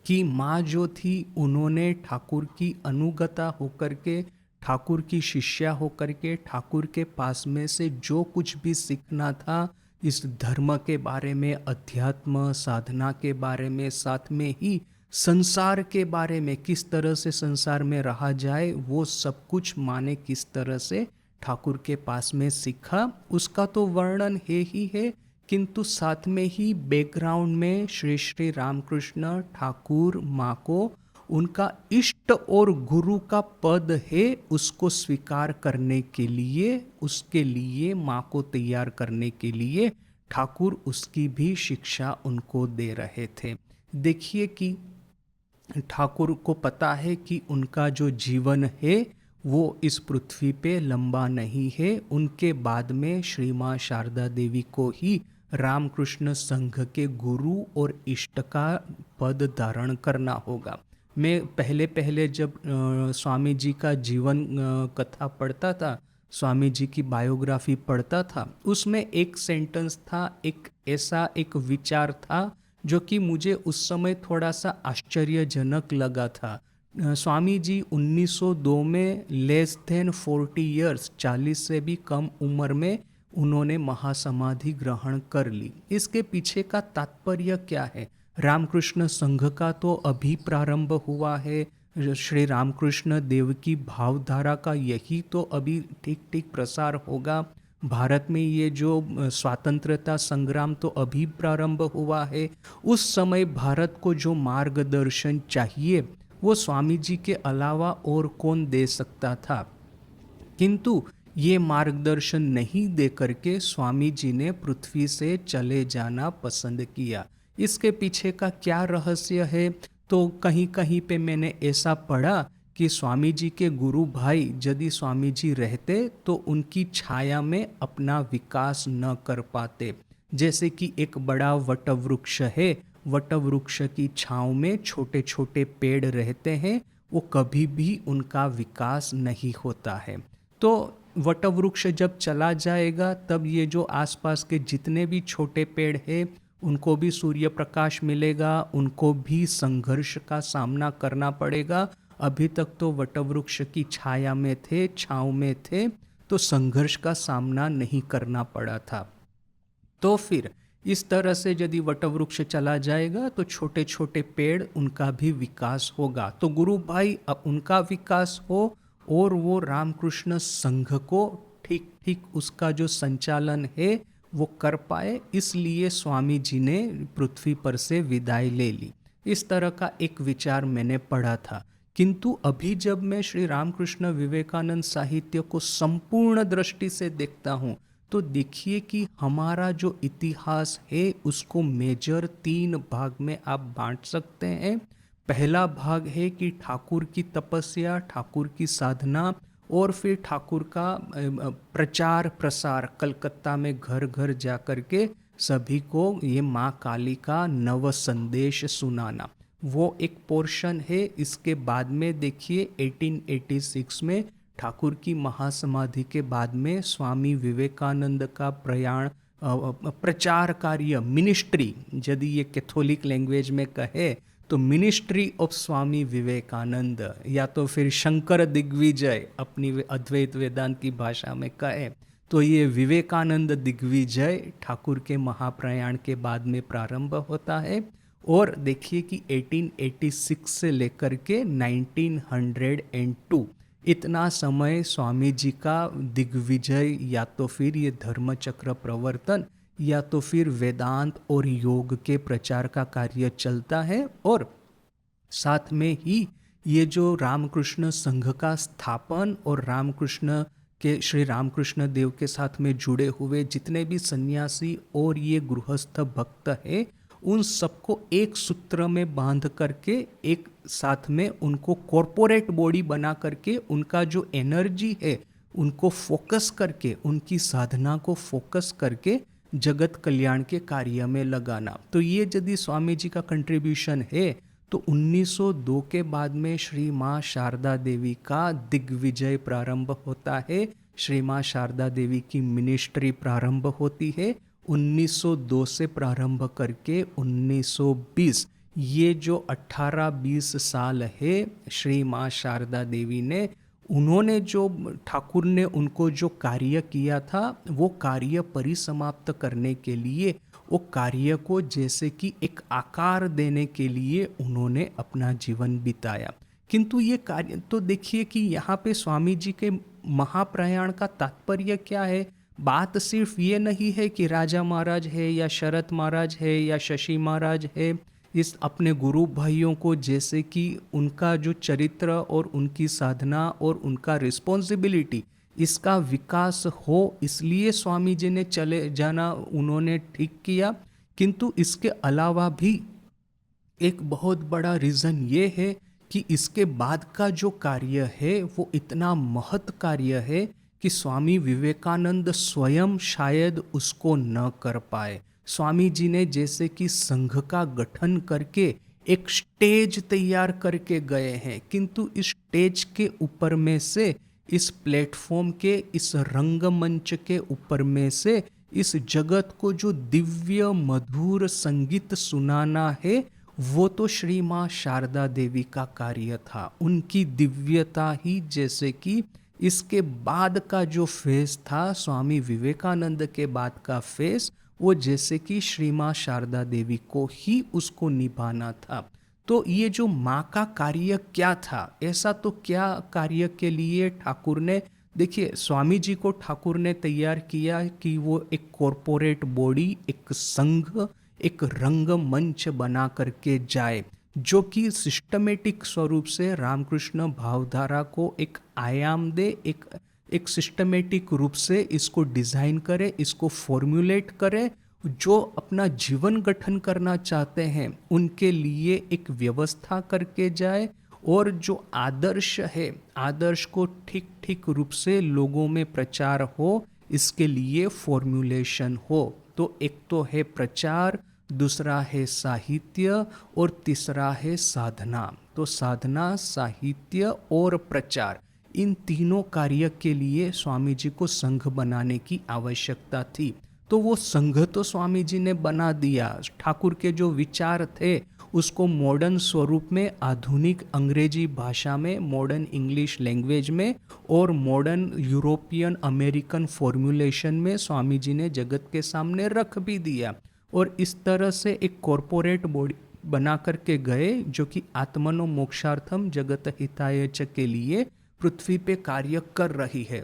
कि माँ जो थी उन्होंने ठाकुर की अनुगता होकर के, ठाकुर की शिष्या होकर के, ठाकुर के पास में से जो कुछ भी सीखना था इस धर्म के बारे में, अध्यात्म साधना के बारे में, साथ में ही संसार के बारे में, किस तरह से संसार में रहा जाए, वो सब कुछ माँ ने किस तरह से ठाकुर के पास में सीखा उसका तो वर्णन है ही है। किंतु साथ में ही बैकग्राउंड में श्री श्री रामकृष्ण ठाकुर माँ को उनका इष्ट और गुरु का पद है उसको स्वीकार करने के लिए, उसके लिए माँ को तैयार करने के लिए ठाकुर उसकी भी शिक्षा उनको दे रहे थे। देखिए कि ठाकुर को पता है कि उनका जो जीवन है वो इस पृथ्वी पे लंबा नहीं है, उनके बाद में श्री माँ शारदा देवी को ही रामकृष्ण संघ के गुरु और इष्ट का पद धारण करना होगा। मैं पहले पहले जब स्वामी जी का जीवन कथा पढ़ता था, स्वामी जी की बायोग्राफी पढ़ता था, उसमें एक सेंटेंस था, एक ऐसा एक विचार था जो कि मुझे उस समय थोड़ा सा आश्चर्यजनक लगा था। स्वामी जी 1902 में लेस देन 40 इयर्स, 40 से भी कम उम्र में उन्होंने महासमाधि ग्रहण कर ली। इसके पीछे का तात्पर्य क्या है? रामकृष्ण संघ का तो अभी प्रारंभ हुआ है, श्री रामकृष्ण देव की भावधारा का यही तो अभी ठीक ठीक प्रसार होगा। भारत में ये जो स्वतंत्रता संग्राम तो अभी प्रारंभ हुआ है। उस समय भारत को जो मार्गदर्शन चाहिए वो स्वामी जी के अलावा और कौन दे सकता था। किंतु ये मार्गदर्शन नहीं दे करके स्वामी जी ने पृथ्वी से चले जाना पसंद किया। इसके पीछे का क्या रहस्य है? तो कहीं कहीं पे मैंने ऐसा पढ़ा कि स्वामी जी के गुरु भाई यदि स्वामी जी रहते तो उनकी छाया में अपना विकास न कर पाते। जैसे कि एक बड़ा वटवृक्ष है, वटवृक्ष की छांव में छोटे छोटे पेड़ रहते हैं, वो कभी भी उनका विकास नहीं होता है। तो वटवृक्ष जब चला जाएगा तब ये जो आसपास के जितने भी छोटे पेड़ हैं उनको भी सूर्य प्रकाश मिलेगा, उनको भी संघर्ष का सामना करना पड़ेगा। अभी तक तो वटवृक्ष की छाया में थे, छांव में थे, तो संघर्ष का सामना नहीं करना पड़ा था। तो फिर इस तरह से यदि वटवृक्ष चला जाएगा तो छोटे छोटे पेड़ उनका भी विकास होगा। तो गुरु भाई अब उनका विकास हो और वो रामकृष्ण संघ को ठीक ठीक उसका जो संचालन है वो कर पाए, इसलिए स्वामी जी ने पृथ्वी पर से विदाई ले ली। इस तरह का एक विचार मैंने पढ़ा था। किंतु अभी जब मैं श्री रामकृष्ण विवेकानंद साहित्य को संपूर्ण दृष्टि से देखता हूँ तो देखिए कि हमारा जो इतिहास है उसको मेजर 3 भाग में आप बांट सकते हैं। पहला भाग है कि ठाकुर की तपस्या, ठाकुर की साधना और फिर ठाकुर का प्रचार प्रसार, कलकत्ता में घर घर जा कर के सभी को ये माँ काली का नव संदेश सुनाना, वो एक पोर्शन है। इसके बाद में देखिए 1886 में ठाकुर की महासमाधि के बाद में स्वामी विवेकानंद का प्रचार कार्य, मिनिस्ट्री, यदि ये कैथोलिक लैंग्वेज में कहे तो मिनिस्ट्री ऑफ स्वामी विवेकानंद, या तो फिर शंकर दिग्विजय अपनी अद्वैत वेदांत की भाषा में कहे तो ये विवेकानंद दिग्विजय ठाकुर के महाप्रयाण के बाद में प्रारंभ होता है। और देखिए कि 1886 से लेकर के 1902 इतना समय स्वामी जी का दिग्विजय, या तो फिर ये धर्मचक्र प्रवर्तन, या तो फिर वेदांत और योग के प्रचार का कार्य चलता है। और साथ में ही ये जो रामकृष्ण संघ का स्थापन और रामकृष्ण के, श्री रामकृष्ण देव के साथ में जुड़े हुए जितने भी सन्यासी और ये गृहस्थ भक्त है उन सबको एक सूत्र में बांध करके एक साथ में उनको कॉरपोरेट बॉडी बना करके उनका जो एनर्जी है उनको फोकस करके, उनकी साधना को फोकस करके जगत कल्याण के कार्य में लगाना। तो ये यदि स्वामी जी का कंट्रीब्यूशन है तो 1902 के बाद में श्री माँ शारदा देवी का दिग्विजय प्रारंभ होता है, श्री माँ शारदा देवी की मिनिस्ट्री प्रारंभ होती है। 1902 से प्रारंभ करके 1920 ये जो 18-20 साल है श्री माँ शारदा देवी ने, उन्होंने जो ठाकुर ने उनको जो कार्य किया था, वो कार्य परिसमाप्त करने के लिए, वो कार्य को जैसे कि एक आकार देने के लिए उन्होंने अपना जीवन बिताया। किंतु ये कार्य तो देखिए कि यहाँ पे स्वामी जी के महाप्रयाण का तात्पर्य क्या है। बात सिर्फ ये नहीं है कि राजा महाराज है या शरत महाराज है या शशि महाराज है, इस अपने गुरु भाइयों को जैसे कि उनका जो चरित्र और उनकी साधना और उनका रिस्पॉन्सिबिलिटी, इसका विकास हो, इसलिए स्वामी जी ने चले जाना उन्होंने ठीक किया। किंतु इसके अलावा भी एक बहुत बड़ा रीज़न ये है कि इसके बाद का जो कार्य है वो इतना महत् कार्य है कि स्वामी विवेकानंद स्वयं शायद उसको न कर पाए। स्वामी जी ने जैसे कि संघ का गठन करके एक स्टेज तैयार करके गए हैं, किंतु इस स्टेज के ऊपर में से, इस प्लेटफॉर्म के, इस रंगमंच के ऊपर में से इस जगत को जो दिव्य मधुर संगीत सुनाना है, वो तो श्री माँ शारदा देवी का कार्य था। उनकी दिव्यता ही जैसे कि इसके बाद का जो फेस था, स्वामी विवेकानंद के बाद का फेस, वो जैसे कि श्री माँ शारदा देवी को ही उसको निभाना था। तो ये जो माँ का कार्य क्या था, ऐसा तो क्या कार्य के लिए ठाकुर ने, देखिए स्वामी जी को ठाकुर ने तैयार किया कि वो एक कॉरपोरेट बॉडी, एक संघ, एक रंगमंच बना करके जाए, जो कि सिस्टमेटिक स्वरूप से रामकृष्ण भावधारा को एक आयाम दे, एक सिस्टमेटिक रूप से इसको डिज़ाइन करे, इसको फॉर्मुलेट करे, जो अपना जीवन गठन करना चाहते हैं उनके लिए एक व्यवस्था करके जाए, और जो आदर्श है, आदर्श को ठीक ठीक रूप से लोगों में प्रचार हो, इसके लिए फॉर्मुलेशन हो। तो एक तो है प्रचार, दूसरा है साहित्य, और तीसरा है साधना। तो साधना, साहित्य और प्रचार, इन तीनों कार्य के लिए स्वामी जी को संघ बनाने की आवश्यकता थी। तो वो संघ तो स्वामी जी ने बना दिया। ठाकुर के जो विचार थे उसको मॉडर्न स्वरूप में, आधुनिक अंग्रेजी भाषा में, मॉडर्न इंग्लिश लैंग्वेज में और मॉडर्न यूरोपियन अमेरिकन फॉर्मुलेशन में स्वामी जी ने जगत के सामने रख भी दिया। और इस तरह से एक कॉरपोरेट बॉडी बना करके गए, जो कि आत्मनो मोक्षार्थम जगत हिताय च के लिए पृथ्वी पे कार्य कर रही है।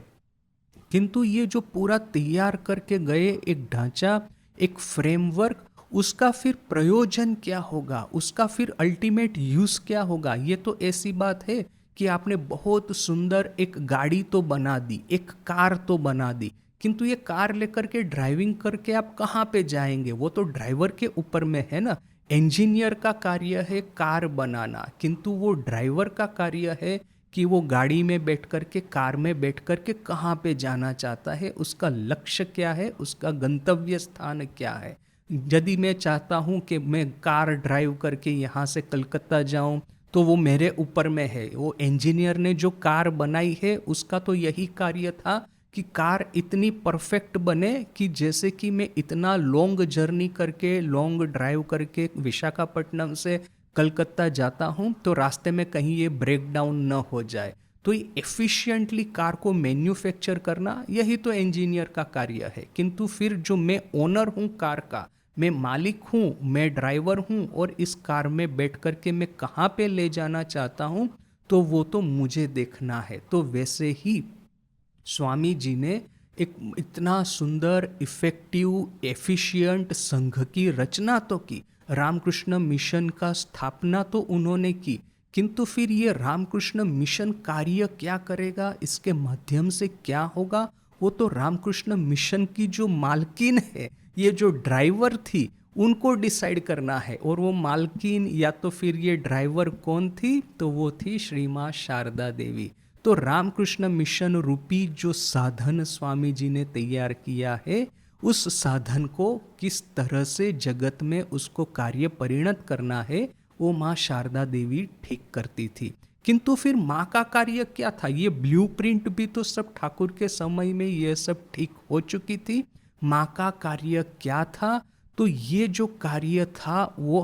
किंतु ये जो पूरा तैयार करके गए एक ढांचा, एक फ्रेमवर्क, उसका फिर प्रयोजन क्या होगा, उसका फिर अल्टीमेट यूज़ क्या होगा। ये तो ऐसी बात है कि आपने बहुत सुंदर एक गाड़ी तो बना दी, एक कार तो बना दी, किंतु ये कार लेकर के ड्राइविंग करके आप कहाँ पे जाएंगे, वो तो ड्राइवर के ऊपर में है ना। इंजीनियर का कार्य है कार बनाना, किंतु वो ड्राइवर का कार्य है कि वो गाड़ी में बैठ कर के, कार में बैठ कर के कहाँ पे जाना चाहता है, उसका लक्ष्य क्या है, उसका गंतव्य स्थान क्या है। यदि मैं चाहता हूँ कि मैं कार ड्राइव करके यहाँ से कलकत्ता जाऊँ, तो वो मेरे ऊपर में है। वो इंजीनियर ने जो कार बनाई है उसका तो यही कार्य था कि कार इतनी परफेक्ट बने कि जैसे कि मैं इतना लॉन्ग जर्नी करके, लॉन्ग ड्राइव करके विशाखापट्टनम से कलकत्ता जाता हूँ तो रास्ते में कहीं ये ब्रेक डाउन न हो जाए। तो ये एफिशिएंटली कार को मैन्युफैक्चर करना, यही तो इंजीनियर का कार्य है। किंतु फिर जो मैं ओनर हूँ कार का, मैं मालिक हूँ, मैं ड्राइवर हूँ, और इस कार में बैठ कर के मैं कहाँ पे ले जाना चाहता हूँ, तो वो तो मुझे देखना है। तो वैसे ही स्वामी जी ने एक इतना सुंदर, इफेक्टिव, एफिशिएंट संघ की रचना तो की, रामकृष्ण मिशन का स्थापना तो उन्होंने की, किंतु फिर ये रामकृष्ण मिशन कार्य क्या करेगा, इसके माध्यम से क्या होगा, वो तो रामकृष्ण मिशन की जो मालकिन है, ये जो ड्राइवर थी, उनको डिसाइड करना है। और वो मालकिन या तो फिर ये ड्राइवर कौन थी, तो वो थी श्री माँ शारदा देवी। तो रामकृष्ण मिशन रूपी जो साधन स्वामी जी ने तैयार किया है, उस साधन को किस तरह से जगत में उसको कार्य परिणत करना है, वो माँ शारदा देवी ठीक करती थी। किंतु फिर माँ का कार्य क्या था, ये ब्लूप्रिंट भी तो सब ठाकुर के समय में ये सब ठीक हो चुकी थी। माँ का कार्य क्या था, तो ये जो कार्य था वो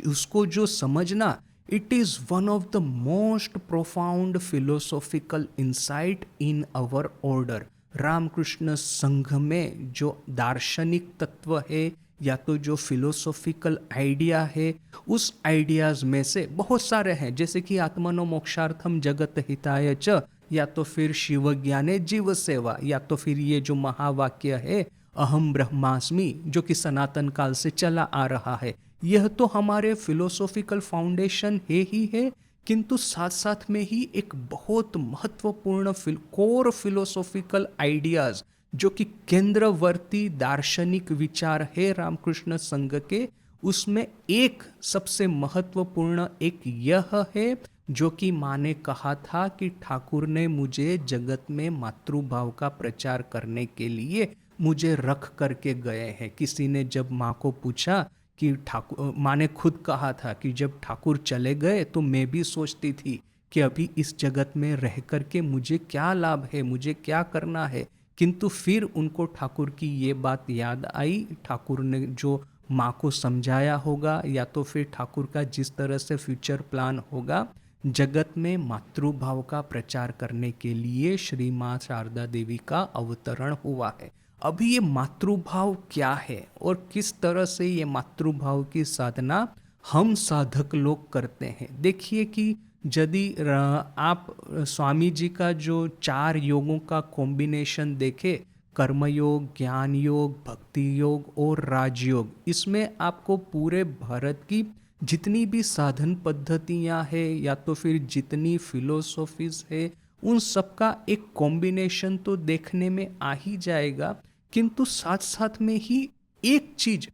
उसको जो समझना, it is one of the most profound philosophical insight in our order. Ramakrishna Sangh में जो दार्शनिक तत्व है या तो जो फिलोसॉफिकल आइडिया है, उस आइडियाज़ में से बहुत सारे हैं, जैसे कि आत्मनो मोक्षार्थम जगत हिताय च, या तो फिर शिव ज्ञाने जीव सेवा, या तो फिर ये जो महावाक्य है अहम ब्रह्मास्मि, जो कि सनातन काल से चला आ रहा है। यह तो हमारे फिलोसॉफिकल फाउंडेशन है ही है, किंतु साथ साथ में ही एक बहुत महत्वपूर्ण कोर फिलोसॉफिकल आइडियाज जो कि केंद्रवर्ती दार्शनिक विचार है रामकृष्ण संघ के, उसमें एक सबसे महत्वपूर्ण एक यह है जो कि माँ ने कहा था कि ठाकुर ने मुझे जगत में मातृभाव का प्रचार करने के लिए मुझे रख करके गए हैं। किसी ने जब माँ को पूछा कि ठाकुर, माँ ने खुद कहा था कि जब ठाकुर चले गए तो मैं भी सोचती थी कि अभी इस जगत में रह करके मुझे क्या लाभ है, मुझे क्या करना है, किंतु फिर उनको ठाकुर की ये बात याद आई। ठाकुर ने जो माँ को समझाया होगा या तो फिर ठाकुर का जिस तरह से फ्यूचर प्लान होगा, जगत में मातृभाव का प्रचार करने के लिए श्री माँ शारदा देवी का अवतरण हुआ है। अभी ये मातृभाव क्या है और किस तरह से ये मातृभाव की साधना हम साधक लोग करते हैं। देखिए कि यदि आप स्वामी जी का जो 4 योगों का कॉम्बिनेशन देखें, कर्मयोग, ज्ञान योग, भक्ति योग और राजयोग, इसमें आपको पूरे भारत की जितनी भी साधन पद्धतियां हैं या तो फिर जितनी फिलोसॉफीज है, उन सब का एक कॉम्बिनेशन तो देखने में आ ही जाएगा। किंतु साथ साथ में ही एक चीज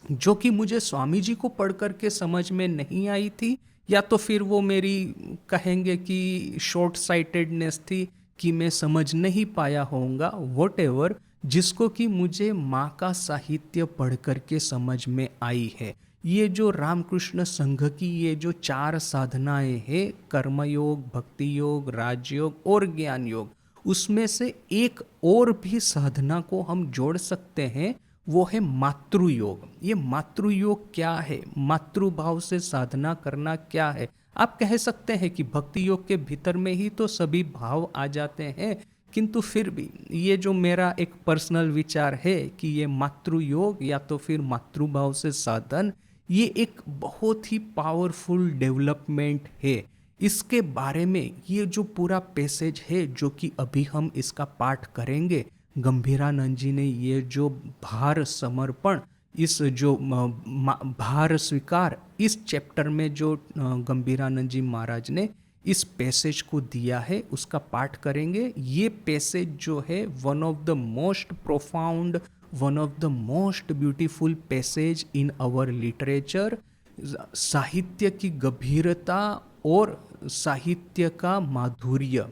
जो कि मुझे स्वामी जी को पढ़ करके समझ में नहीं आई थी, या तो फिर वो मेरी कहेंगे कि शॉर्ट साइटेडनेस थी कि मैं समझ नहीं पाया होऊंगा, वॉट एवर, जिसको कि मुझे माँ का साहित्य पढ़ करके समझ में आई है। ये जो रामकृष्ण संघ की ये जो 4 साधनाएं हैं, कर्मयोग, भक्ति योग, राजयोग और ज्ञान योग, उसमें से एक और भी साधना को हम जोड़ सकते हैं, वो है मातृयोग। ये मातृयोग क्या है, मातृभाव से साधना करना क्या है? आप कह सकते हैं कि भक्ति योग के भीतर में ही तो सभी भाव आ जाते हैं, किंतु फिर भी ये जो मेरा एक पर्सनल विचार है कि ये मातृयोग या तो फिर मातृभाव से साधन, ये एक बहुत ही पावरफुल डेवलपमेंट है। इसके बारे में ये जो पूरा पैसेज है जो कि अभी हम इसका पाठ करेंगे, गंभीरानंद जी ने ये जो भार समर्पण, इस जो भार स्वीकार, इस चैप्टर में जो गंभीरानंद जी महाराज ने इस पैसेज को दिया है, उसका पाठ करेंगे। ये पैसेज जो है one of the most profound, one of the most beautiful passage in our literature. साहित्य की गंभीरता और साहित्य का माधुर्य,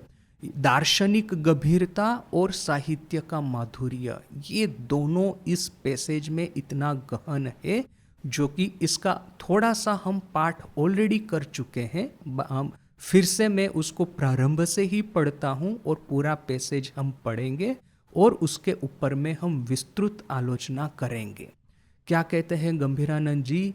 दार्शनिक गंभीरता और साहित्य का माधुर्य, ये दोनों इस पैसेज में इतना गहन है जो कि इसका थोड़ा सा हम पाठ ऑलरेडी कर चुके हैं। हम फिर से मैं उसको प्रारंभ से ही पढ़ता हूँ और पूरा पैसेज हम पढ़ेंगे और उसके ऊपर में हम विस्तृत आलोचना करेंगे। क्या कहते हैं गंभीरानंद जी